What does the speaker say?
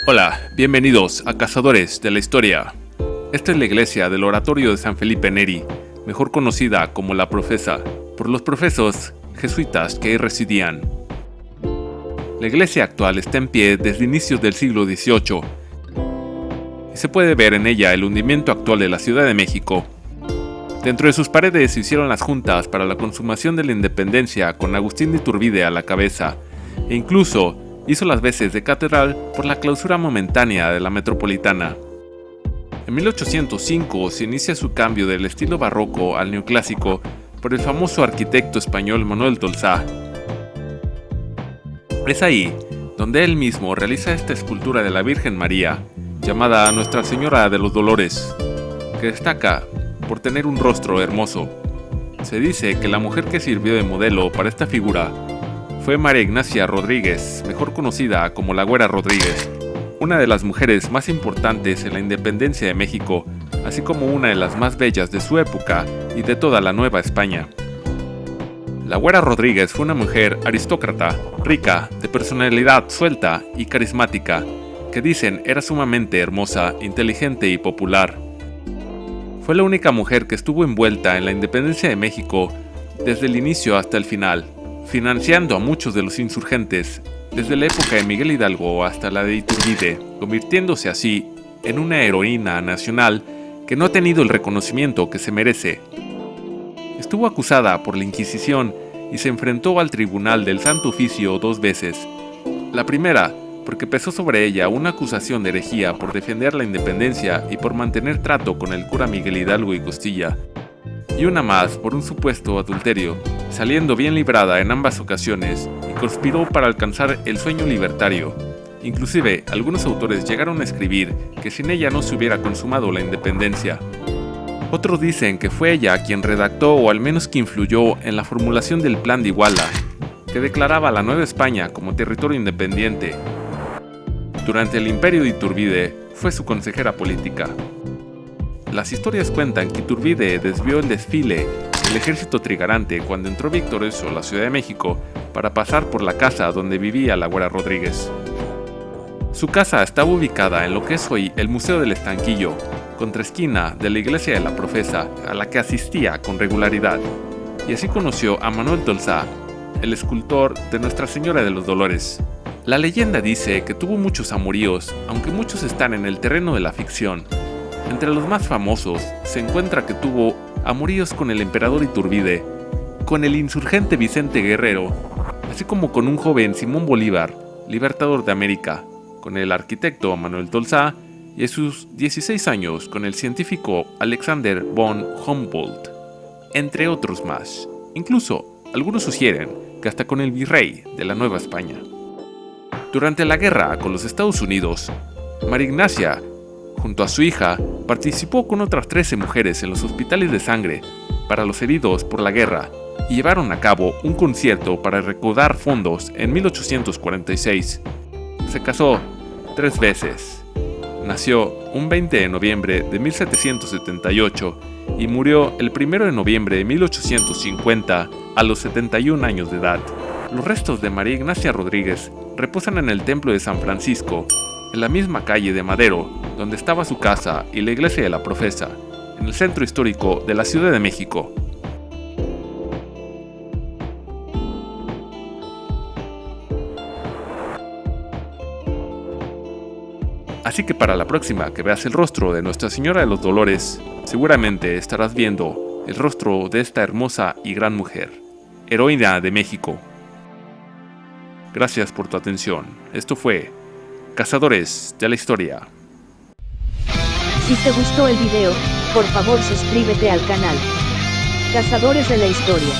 Hola, bienvenidos a Cazadores de la Historia. Esta es la iglesia del Oratorio de San Felipe Neri, mejor conocida como La Profesa, por los profesos jesuitas que ahí residían. La iglesia actual está en pie desde inicios del siglo XVIII y se puede ver en ella el hundimiento actual de la Ciudad de México. Dentro de sus paredes se hicieron las juntas para la consumación de la independencia con Agustín de Iturbide a la cabeza, e incluso hizo las veces de catedral por la clausura momentánea de la metropolitana. En 1805 se inicia su cambio del estilo barroco al neoclásico por el famoso arquitecto español Manuel Tolsá. Es ahí donde él mismo realiza esta escultura de la Virgen María, llamada Nuestra Señora de los Dolores, que destaca por tener un rostro hermoso. Se dice que la mujer que sirvió de modelo para esta figura fue María Ignacia Rodríguez, mejor conocida como la Güera Rodríguez, una de las mujeres más importantes en la independencia de México, así como una de las más bellas de su época y de toda la Nueva España. La Güera Rodríguez fue una mujer aristócrata, rica, de personalidad suelta y carismática, que dicen era sumamente hermosa, inteligente y popular. Fue la única mujer que estuvo envuelta en la independencia de México desde el inicio hasta el final, financiando a muchos de los insurgentes, desde la época de Miguel Hidalgo hasta la de Iturbide, convirtiéndose así en una heroína nacional que no ha tenido el reconocimiento que se merece. Estuvo acusada por la Inquisición y se enfrentó al Tribunal del Santo Oficio 2 veces. La primera, porque pesó sobre ella una acusación de herejía por defender la independencia y por mantener trato con el cura Miguel Hidalgo y Costilla, y una más por un supuesto adulterio, saliendo bien librada en ambas ocasiones, y conspiró para alcanzar el sueño libertario. Inclusive, algunos autores llegaron a escribir que sin ella no se hubiera consumado la independencia. Otros dicen que fue ella quien redactó o al menos que influyó en la formulación del Plan de Iguala, que declaraba a la Nueva España como territorio independiente. Durante el imperio de Iturbide, fue su consejera política. Las historias cuentan que Iturbide desvió el desfile del ejército trigarante cuando entró victorioso a la Ciudad de México para pasar por la casa donde vivía la Güera Rodríguez. Su casa estaba ubicada en lo que es hoy el Museo del Estanquillo, contraesquina de la iglesia de la Profesa, a la que asistía con regularidad, y así conoció a Manuel Tolsá, el escultor de Nuestra Señora de los Dolores. La leyenda dice que tuvo muchos amoríos, aunque muchos están en el terreno de la ficción. Entre los más famosos se encuentra que tuvo amoríos con el emperador Iturbide, con el insurgente Vicente Guerrero, así como con un joven Simón Bolívar, libertador de América, con el arquitecto Manuel Tolsá y a sus 16 años con el científico Alexander von Humboldt, entre otros más. Incluso, algunos sugieren que hasta con el virrey de la Nueva España. Durante la guerra con los Estados Unidos, María Ignacia, junto a su hija, participó con otras 13 mujeres en los hospitales de sangre para los heridos por la guerra y llevaron a cabo un concierto para recaudar fondos en 1846. Se casó 3 veces. Nació un 20 de noviembre de 1778 y murió el 1 de noviembre de 1850 a los 71 años de edad. Los restos de María Ignacia Rodríguez reposan en el Templo de San Francisco, en la misma calle de Madero, donde estaba su casa y la iglesia de la Profesa, en el centro histórico de la Ciudad de México. Así que para la próxima que veas el rostro de Nuestra Señora de los Dolores, seguramente estarás viendo el rostro de esta hermosa y gran mujer, heroína de México. Gracias por tu atención. Esto fue Cazadores de la Historia. Si te gustó el video, por favor suscríbete al canal Cazadores de la Historia.